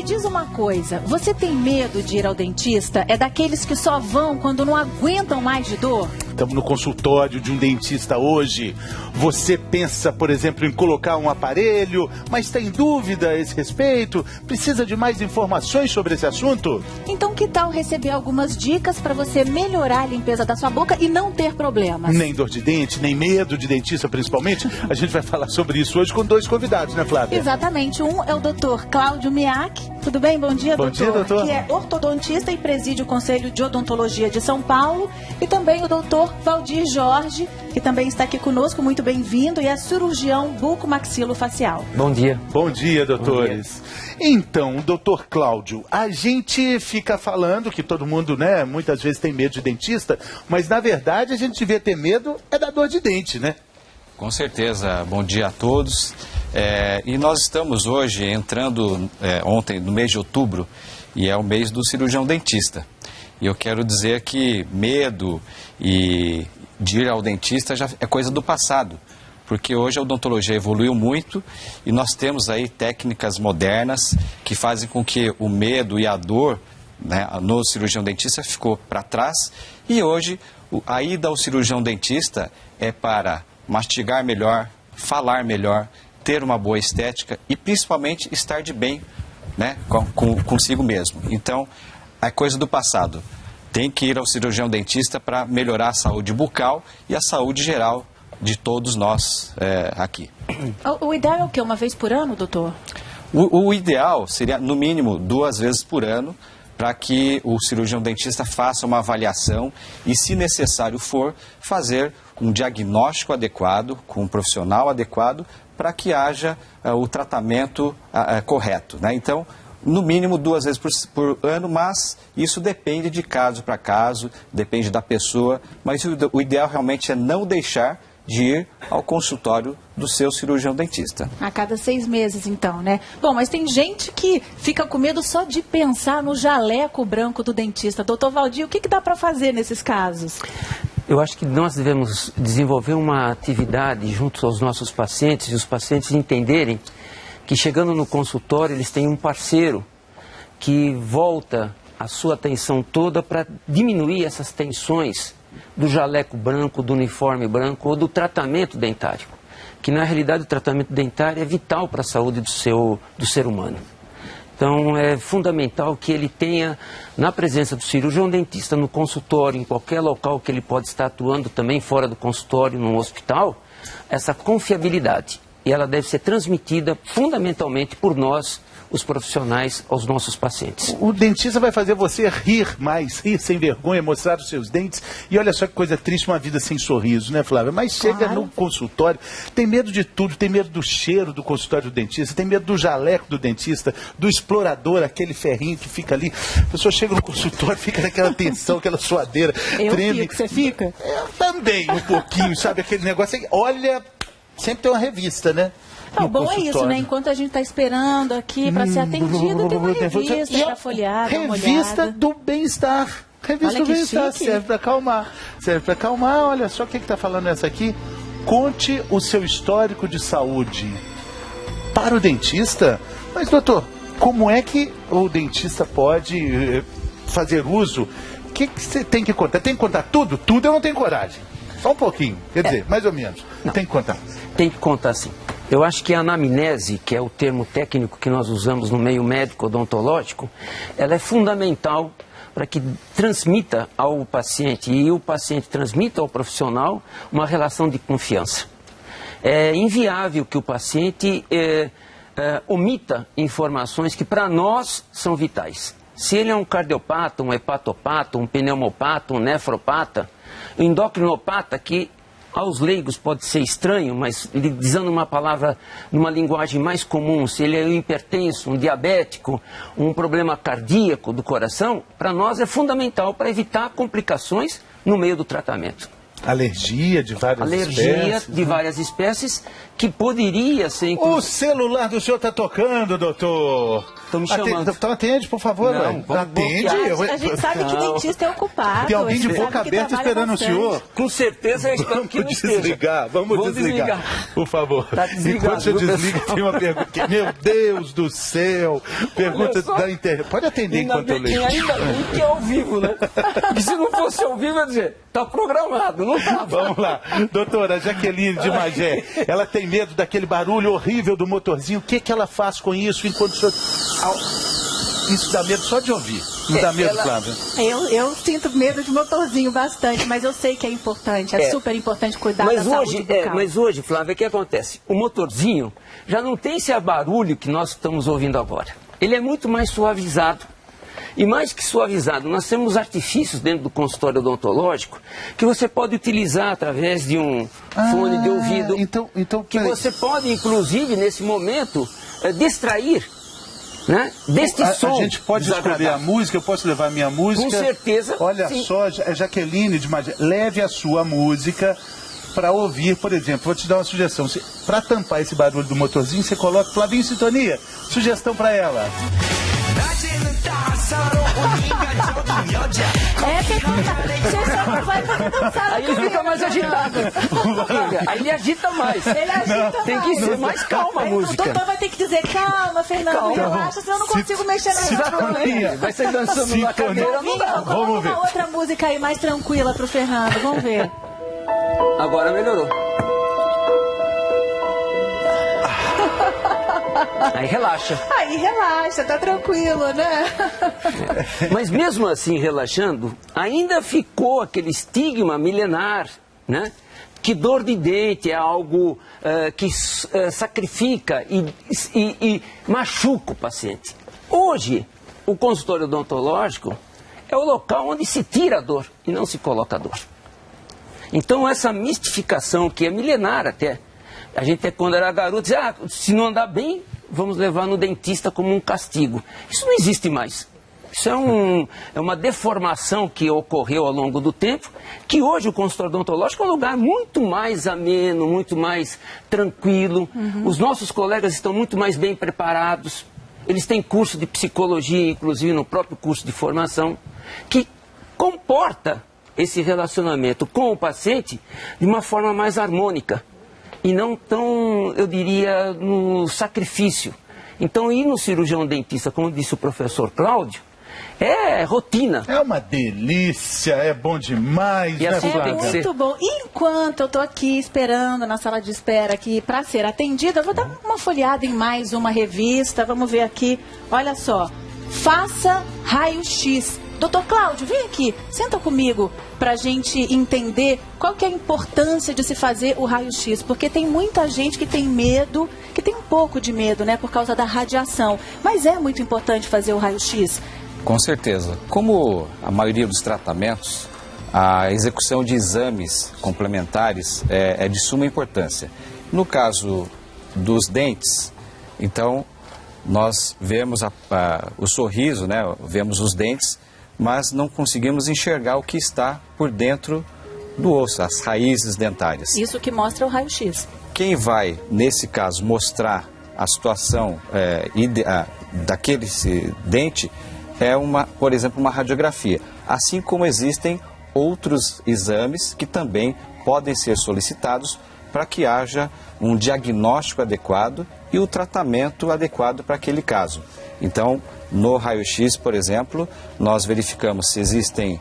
me diz uma coisa, você tem medo de ir ao dentista? É daqueles que só vão quando não aguentam mais de dor? Estamos no consultório de um dentista hoje. Você pensa, por exemplo, em colocar um aparelho, mas tem dúvida a esse respeito? Precisa de mais informações sobre esse assunto? Então que tal receber algumas dicas para você melhorar a limpeza da sua boca e não ter problemas? Nem dor de dente, nem medo de dentista, principalmente. A gente vai falar sobre isso hoje com dois convidados, né, Flávia? Exatamente. Um é o Dr. Cláudio Miak. Tudo bem? Bom dia, doutor. Bom dia, doutor. Que é ortodontista e preside o Conselho de Odontologia de São Paulo. E também o doutor Valdir Jorge, que também está aqui conosco, muito bem-vindo, e é cirurgião bucomaxilofacial. Bom dia. Bom dia, doutores. Bom dia. Então, doutor Cláudio, a gente fica falando que todo mundo, né, muitas vezes tem medo de dentista, mas na verdade a gente devia ter medo é da dor de dente, né? Com certeza. Bom dia a todos. E nós estamos hoje entrando ontem no mês de outubro, e é o mês do cirurgião dentista. E eu quero dizer que medo de ir ao dentista já é coisa do passado, porque hoje a odontologia evoluiu muito e nós temos aí técnicas modernas que fazem com que o medo e a dor, né, no cirurgião dentista ficou para trás, e hoje a ida ao cirurgião dentista é para mastigar melhor, falar melhor, ter uma boa estética e principalmente estar de bem, né, consigo mesmo. Então, é coisa do passado. Tem que ir ao cirurgião dentista para melhorar a saúde bucal e a saúde geral de todos nós aqui. O ideal é o quê? Uma vez por ano, doutor? O ideal seria, no mínimo, 2 vezes por ano, para que o cirurgião dentista faça uma avaliação e, se necessário for, fazer um diagnóstico adequado, com um profissional adequado, para que haja o tratamento correto, né? Então, no mínimo 2 vezes por ano, mas isso depende de caso para caso, depende da pessoa, mas o ideal realmente é não deixar de ir ao consultório do seu cirurgião dentista. A cada 6 meses, então, né? Bom, mas tem gente que fica com medo só de pensar no jaleco branco do dentista. Doutor Valdir, o que dá para fazer nesses casos? Eu acho que nós devemos desenvolver uma atividade junto aos nossos pacientes e os pacientes entenderem que chegando no consultório eles têm um parceiro que volta a sua atenção toda para diminuir essas tensões do jaleco branco, do uniforme branco ou do tratamento dentário, que na realidade o tratamento dentário é vital para a saúde do ser humano. Então é fundamental que ele tenha, na presença do cirurgião dentista, no consultório, em qualquer local que ele pode estar atuando também fora do consultório, num hospital, essa confiabilidade. E ela deve ser transmitida fundamentalmente por nós, os profissionais, aos nossos pacientes. O dentista vai fazer você rir mais, rir sem vergonha, mostrar os seus dentes. E olha só que coisa triste, uma vida sem sorriso, né, Flávia? Mas chega no consultório, tem medo de tudo, tem medo do cheiro do consultório do dentista, tem medo do jaleco do dentista, do explorador, aquele ferrinho que fica ali. A pessoa chega no consultório, fica naquela tensão, aquela suadeira, treme. Você fica? Eu também, um pouquinho, sabe? Aquele negócio aí, olha... Sempre tem uma revista, né? O bom é isso, né? Enquanto a gente está esperando aqui para ser atendido, tem uma revista para folhear, dar uma olhada. Revista do bem-estar. Revista do bem-estar. Serve para acalmar. Serve para acalmar. Olha só o que está falando essa aqui. Conte o seu histórico de saúde para o dentista. Mas, doutor, como é que o dentista pode fazer uso? O que você tem que contar? Tem que contar tudo? Tudo eu não tenho coragem. Só um pouquinho. Quer dizer, mais ou menos. Não. Tem que contar. Tem que contar sim. Eu acho que a anamnese, que é o termo técnico que nós usamos no meio médico odontológico, ela é fundamental para que transmita ao paciente e o paciente transmita ao profissional uma relação de confiança. É inviável que o paciente omita informações que para nós são vitais. Se ele é um cardiopata, um hepatopata, um pneumopata, um nefropata, um endocrinopata, que aos leigos pode ser estranho, mas dizendo uma palavra numa linguagem mais comum, se ele é um hipertenso, um diabético, um problema cardíaco do coração, para nós é fundamental para evitar complicações no meio do tratamento. Alergia de várias espécies. Alergia de várias espécies que poderia ser... O celular do senhor está tocando, doutor. Estão me chamando. Então atende, por favor. Não, atende. A gente sabe que o dentista é ocupado. Tem alguém de boca aberta esperando bastante. O senhor. Com certeza eu espero que não esteja. Vamos desligar. Por favor. Tá desligado, enquanto você desliga, tem uma pergunta. Meu Deus do céu. Pergunta da internet. Pode atender enquanto eu leio. Ainda bem que é ao vivo, né? Porque se não fosse ao vivo, eu ia dizer, tá programado, não tá. Vamos lá. Doutora Jaqueline de Magé, ela tem medo daquele barulho horrível do motorzinho. O que ela faz com isso enquanto o senhor... Isso dá medo só de ouvir. Não dá medo, Flávia? Eu sinto medo de motorzinho bastante, mas eu sei que é importante. É super importante cuidar da saúde do carro. Mas hoje, Flávia, o que acontece? O motorzinho já não tem esse barulho que nós estamos ouvindo agora. Ele é muito mais suavizado. E mais que suavizado, nós temos artifícios dentro do consultório odontológico que você pode utilizar através de um fone de ouvido. Então, que você pode, inclusive, nesse momento, distrair. Né? Deste som. A gente pode escolher a música, eu posso levar a minha música. Com certeza. Olha sim. só, Jaqueline de Magé, leve a sua música para ouvir, por exemplo. Vou te dar uma sugestão. Para tampar esse barulho do motorzinho, você coloca Flavinho Sintonia. Sugestão para ela. Aí ele fica mais agitado. Aí ele agita mais. Tem que ser mais calma a música. O doutor vai ter que dizer, calma, Fernando, relaxa, senão eu não consigo mexer na Sintonia. Vai sair dançando na cadeira, não dá. Vamos ver. Uma outra música aí mais tranquila pro Fernando, vamos ver. Agora melhorou. Aí relaxa, tá tranquilo, né? Mas mesmo assim, relaxando, ainda ficou aquele estigma milenar, né? Que dor de dente é algo que sacrifica e machuca o paciente. Hoje, o consultório odontológico é o local onde se tira a dor e não se coloca a dor. Então, essa mistificação, que é milenar até, a gente, quando era garoto, dizia, se não andar bem, vamos levar no dentista como um castigo. Isso não existe mais. Isso é uma deformação que ocorreu ao longo do tempo, que hoje o consultório odontológico é um lugar muito mais ameno, muito mais tranquilo. Os nossos colegas estão muito mais bem preparados. Eles têm curso de psicologia, inclusive no próprio curso de formação, que comporta esse relacionamento com o paciente de uma forma mais harmônica. E não tão, eu diria, no sacrifício. Então, ir no cirurgião dentista, como disse o professor Cláudio, é rotina. É uma delícia, é bom demais, e assim é muito bom. E enquanto eu estou aqui esperando na sala de espera aqui para ser atendida, eu vou dar uma folheada em mais uma revista. Vamos ver aqui. Olha só. Faça raio-x. Doutor Cláudio, vem aqui, senta comigo para a gente entender qual que é a importância de se fazer o raio-x, porque tem muita gente que tem medo, que tem um pouco de medo, né, por causa da radiação, mas é muito importante fazer o raio-x? Com certeza. Como a maioria dos tratamentos, a execução de exames complementares é de suma importância. No caso dos dentes, então, nós vemos o sorriso, né, vemos os dentes, mas não conseguimos enxergar o que está por dentro do osso, as raízes dentárias. Isso que mostra o raio-x. Quem vai, nesse caso, mostrar a situação daquele dente é, por exemplo, uma radiografia. Assim como existem outros exames que também podem ser solicitados para que haja um diagnóstico adequado e o tratamento adequado para aquele caso. Então, no raio-x, por exemplo, nós verificamos se existem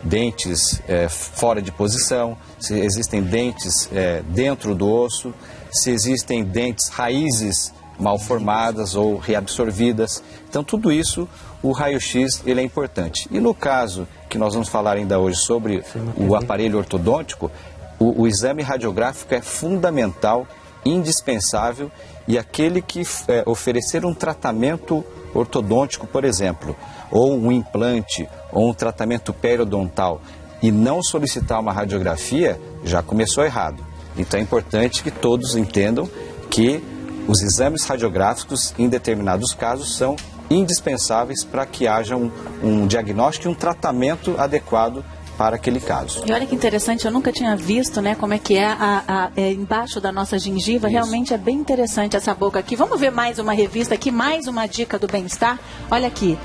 dentes fora de posição, se existem dentes dentro do osso, se existem dentes, raízes mal formadas ou reabsorvidas. Então, tudo isso, o raio-x, ele é importante. E no caso que nós vamos falar ainda hoje sobre o aparelho ortodôntico, o exame radiográfico é fundamental, indispensável, e aquele que oferecer um tratamento ortodôntico, por exemplo, ou um implante, ou um tratamento periodontal, e não solicitar uma radiografia, já começou errado. Então é importante que todos entendam que os exames radiográficos, em determinados casos, são indispensáveis para que haja um diagnóstico e um tratamento adequado para aquele caso. E olha que interessante, eu nunca tinha visto, né, como é que é embaixo da nossa gengiva. Isso. Realmente é bem interessante essa boca aqui. Vamos ver mais uma revista aqui, mais uma dica do bem-estar. Olha aqui,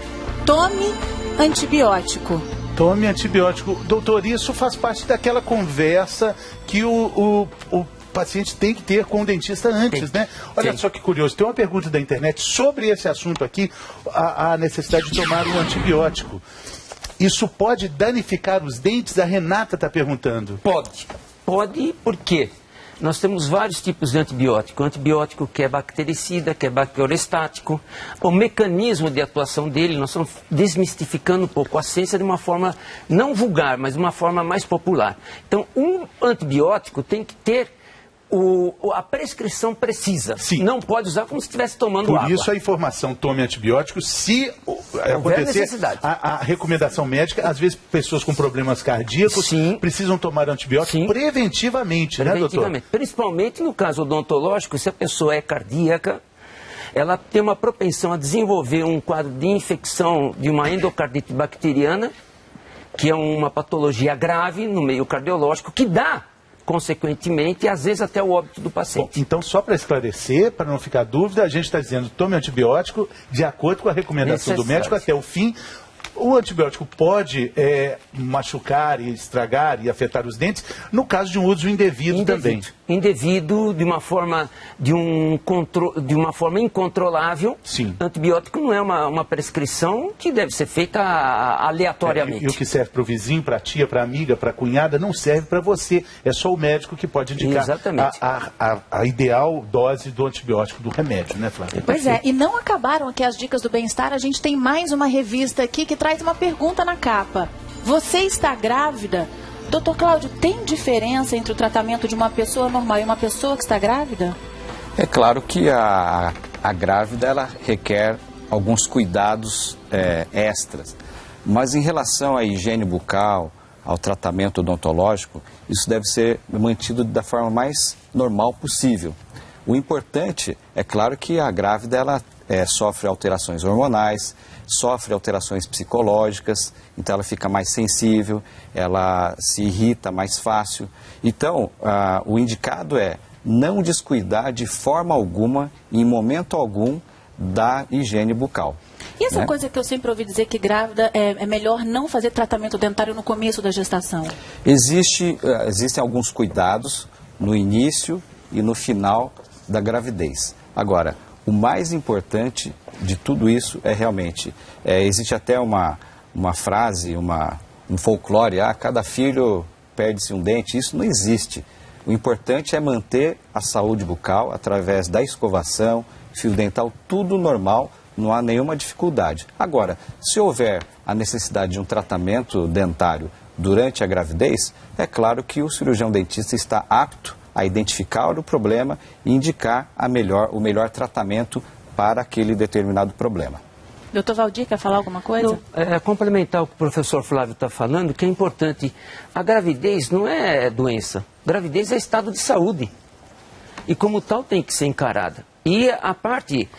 tome antibiótico. Tome antibiótico. Doutor, isso faz parte daquela conversa que o paciente tem que ter com o dentista antes, né? Olha só que curioso, tem uma pergunta da internet sobre esse assunto aqui, a necessidade de tomar um antibiótico. Isso pode danificar os dentes? A Renata está perguntando. Pode. Pode, por quê? Nós temos vários tipos de antibiótico. Antibiótico que é bactericida, que é bacteriostático. O mecanismo de atuação dele, nós estamos desmistificando um pouco a ciência de uma forma não vulgar, mas de uma forma mais popular. Então, um antibiótico tem que ter a prescrição precisa. Sim. Não pode usar como se estivesse tomando água. Por isso a informação, tome antibiótico, se acontecer a recomendação médica, às vezes pessoas com problemas cardíacos precisam tomar antibiótico preventivamente, né, doutor? Principalmente no caso odontológico, se a pessoa é cardíaca, ela tem uma propensão a desenvolver um quadro de infecção de uma endocardite bacteriana, que é uma patologia grave no meio cardiológico, que dá consequentemente, às vezes até o óbito do paciente. Bom, então, só para esclarecer, para não ficar dúvida, a gente está dizendo, tome antibiótico de acordo com a recomendação do médico até o fim. O antibiótico pode machucar e estragar e afetar os dentes no caso de um uso indevido também. Indevido, de uma forma incontrolável. Sim. Antibiótico não é uma prescrição que deve ser feita aleatoriamente. E o que serve para o vizinho, para a tia, para a amiga, para a cunhada, não serve para você. É só o médico que pode indicar a ideal dose do antibiótico, do remédio, né, Flávia? Pois é, e não acabaram aqui as dicas do bem-estar. A gente tem mais uma revista aqui que traz uma pergunta na capa. Você está grávida? Doutor Cláudio, tem diferença entre o tratamento de uma pessoa normal e uma pessoa que está grávida? É claro que a grávida ela requer alguns cuidados extras, mas em relação à higiene bucal, ao tratamento odontológico, isso deve ser mantido da forma mais normal possível. O importante é claro que a grávida ela sofre alterações hormonais, sofre alterações psicológicas, então ela fica mais sensível, ela se irrita mais fácil. Então, o indicado é não descuidar de forma alguma, em momento algum, da higiene bucal. E essa coisa que eu sempre ouvi dizer que grávida é melhor não fazer tratamento dentário no começo da gestação? Existem alguns cuidados no início e no final da gravidez. Agora, o mais importante de tudo isso é realmente, existe até uma frase, um folclore, cada filho perde-se um dente, isso não existe. O importante é manter a saúde bucal através da escovação, fio dental, tudo normal, não há nenhuma dificuldade. Agora, se houver a necessidade de um tratamento dentário durante a gravidez, é claro que o cirurgião dentista está apto a identificar o problema e indicar o melhor tratamento para aquele determinado problema. Doutor Valdir, quer falar alguma coisa? Complementar o que o professor Flávio está falando, que é importante. A gravidez não é doença. Gravidez é estado de saúde. E como tal tem que ser encarada. E a parte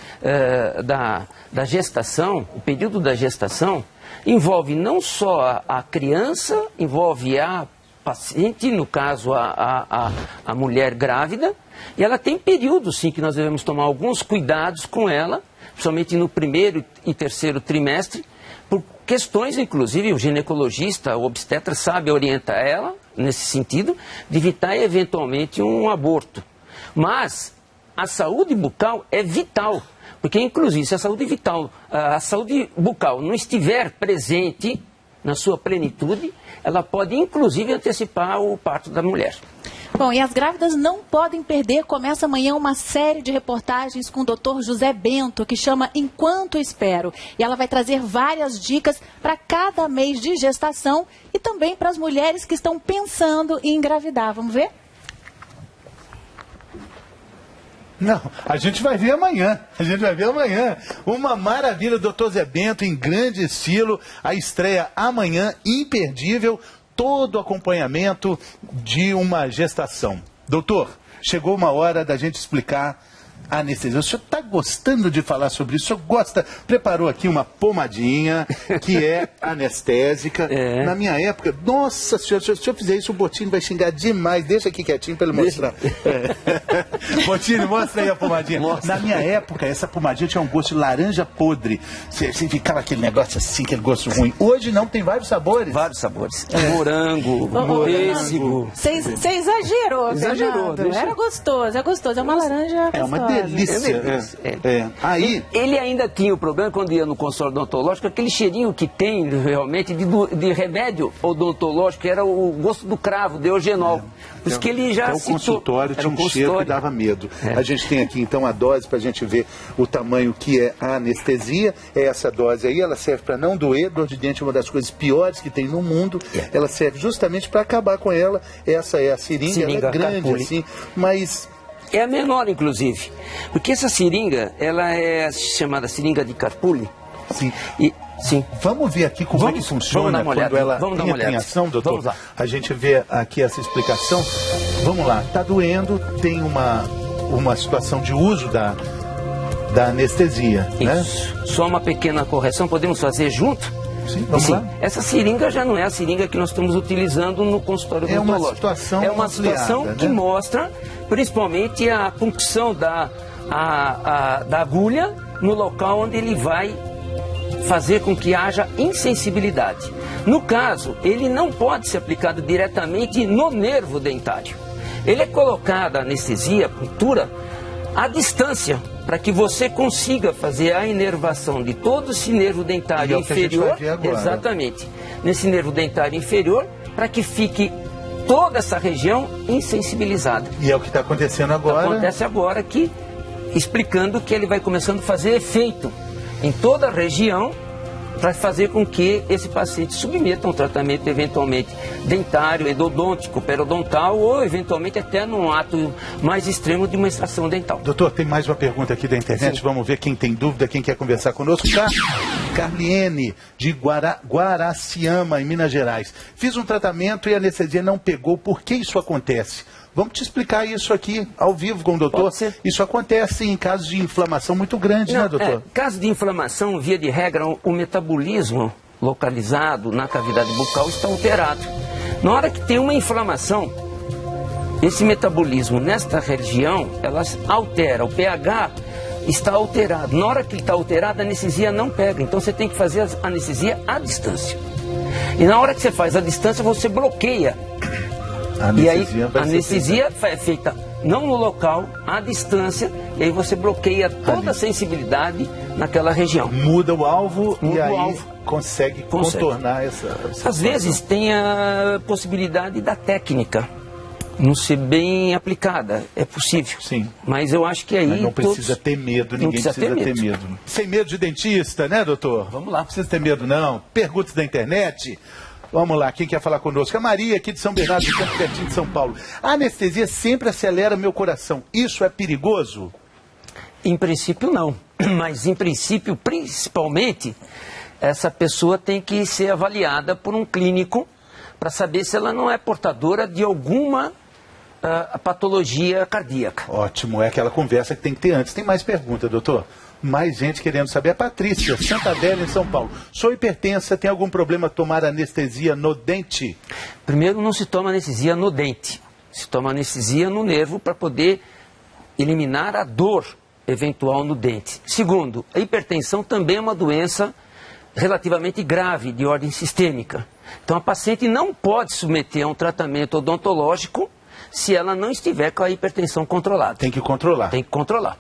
da gestação, o período da gestação, envolve não só a criança, envolve a paciente, no caso a mulher grávida, e ela tem períodos sim que nós devemos tomar alguns cuidados com ela, principalmente no primeiro e terceiro trimestre, por questões, inclusive, o ginecologista, o obstetra sabe orientar ela, nesse sentido, de evitar eventualmente um aborto. Mas a saúde bucal é vital, porque inclusive se a saúde bucal não estiver presente na sua plenitude, ela pode inclusive antecipar o parto da mulher. Bom, e as grávidas não podem perder, começa amanhã uma série de reportagens com o Dr. José Bento, que chama Enquanto Espero. E ela vai trazer várias dicas para cada mês de gestação e também para as mulheres que estão pensando em engravidar. Vamos ver? Não, a gente vai ver amanhã. Uma maravilha, Dr. Zé Bento, em grande estilo. A estreia amanhã, imperdível. Todo acompanhamento de uma gestação. Doutor, chegou uma hora da gente explicar anestesia. O senhor está gostando de falar sobre isso? O senhor gosta? Preparou aqui uma pomadinha que é anestésica. Na minha época, nossa senhora, se o senhor fizer isso, o Bottini vai xingar demais. Deixa aqui quietinho para ele mostrar. Bottini, mostra aí a pomadinha. Na minha época, essa pomadinha tinha um gosto de laranja podre. Você ficava aquele negócio assim, aquele gosto ruim. Hoje não, tem vários sabores. Vários sabores. Morango, pêssego. Você exagerou, Fernando. Era gostoso, é gostoso. É uma laranja gostosa. É uma delícia. Aí... Ele ainda tinha o problema, quando ia no consultório odontológico, aquele cheirinho que tem realmente de remédio odontológico, que era o gosto do cravo, de eugenol. Por isso que ele já o consultório tinha um cheiro que dava medo. A gente tem aqui então a dose para a gente ver o tamanho que é a anestesia. É essa dose aí, ela serve para não doer. Dor de dente é uma das coisas piores que tem no mundo. Ela serve justamente para acabar com ela. Essa é a seringa, ela é grande Carpuli. Assim, mas... É a menor, inclusive. Porque essa seringa, ela é chamada seringa de Carpuli. Sim. Sim. Vamos ver aqui como é que funciona quando ela entra em ação, doutor? Vamos lá. A gente vê aqui essa explicação. Vamos lá. Está doendo, tem uma situação de uso da anestesia. Isso. Né? Só uma pequena correção, podemos fazer junto? Sim, vamos lá. Essa seringa já não é a seringa que nós estamos utilizando no consultório odontológico. É uma situação que mostra, principalmente, a punção da agulha no local onde ele vai fazer com que haja insensibilidade. No caso, ele não pode ser aplicado diretamente no nervo dentário. Ele é colocado a anestesia, a puntura, à distância, para que você consiga fazer a inervação de todo esse nervo dentário inferior. Exatamente. Nesse nervo dentário inferior, para que fique toda essa região insensibilizada. E é o que está acontecendo agora? Acontece agora que, explicando que ele vai começando a fazer efeito em toda a região, para fazer com que esse paciente submeta um tratamento eventualmente dentário, endodôntico, periodontal ou eventualmente até num ato mais extremo de uma extração dental. Doutor, tem mais uma pergunta aqui da internet. Sim. Vamos ver quem tem dúvida, quem quer conversar conosco. Carliene, de Guaraciama, em Minas Gerais. Fiz um tratamento e a anestesia não pegou. Por que isso acontece? Vamos te explicar isso aqui ao vivo com o doutor. Isso acontece em casos de inflamação muito grande, né, doutor? Caso de inflamação, via de regra, o metabolismo localizado na cavidade bucal está alterado. Na hora que tem uma inflamação, esse metabolismo nesta região, ela altera, o pH está alterado. Na hora que ele está alterado, a anestesia não pega. Então você tem que fazer a anestesia à distância. E na hora que você faz à distância, você bloqueia. E aí a anestesia é feita não no local, à distância, e aí você bloqueia toda a sensibilidade naquela região. Muda o alvo e aí consegue contornar essa Às vezes tem a possibilidade da técnica não ser bem aplicada, é possível. Sim. Mas eu acho que aí... Mas não precisa ter medo, ninguém precisa ter medo. Sem medo de dentista, né, doutor? Vamos lá, não precisa ter medo não. Perguntas da internet... Vamos lá, quem quer falar conosco? A Maria, aqui de São Bernardo, do Campo, pertinho de São Paulo. A anestesia sempre acelera meu coração. Isso é perigoso? Em princípio, não. Mas, em princípio, principalmente, essa pessoa tem que ser avaliada por um clínico para saber se ela não é portadora de alguma patologia cardíaca. Ótimo, é aquela conversa que tem que ter antes. Tem mais pergunta, doutor? Mais gente querendo saber. A Patrícia, Santa Adélia, em São Paulo. Sou hipertensa, tem algum problema tomar anestesia no dente? Primeiro, não se toma anestesia no dente. Se toma anestesia no nervo para poder eliminar a dor eventual no dente. Segundo, a hipertensão também é uma doença relativamente grave, de ordem sistêmica. Então, a paciente não pode submeter a um tratamento odontológico se ela não estiver com a hipertensão controlada. Tem que controlar. Tem que controlar.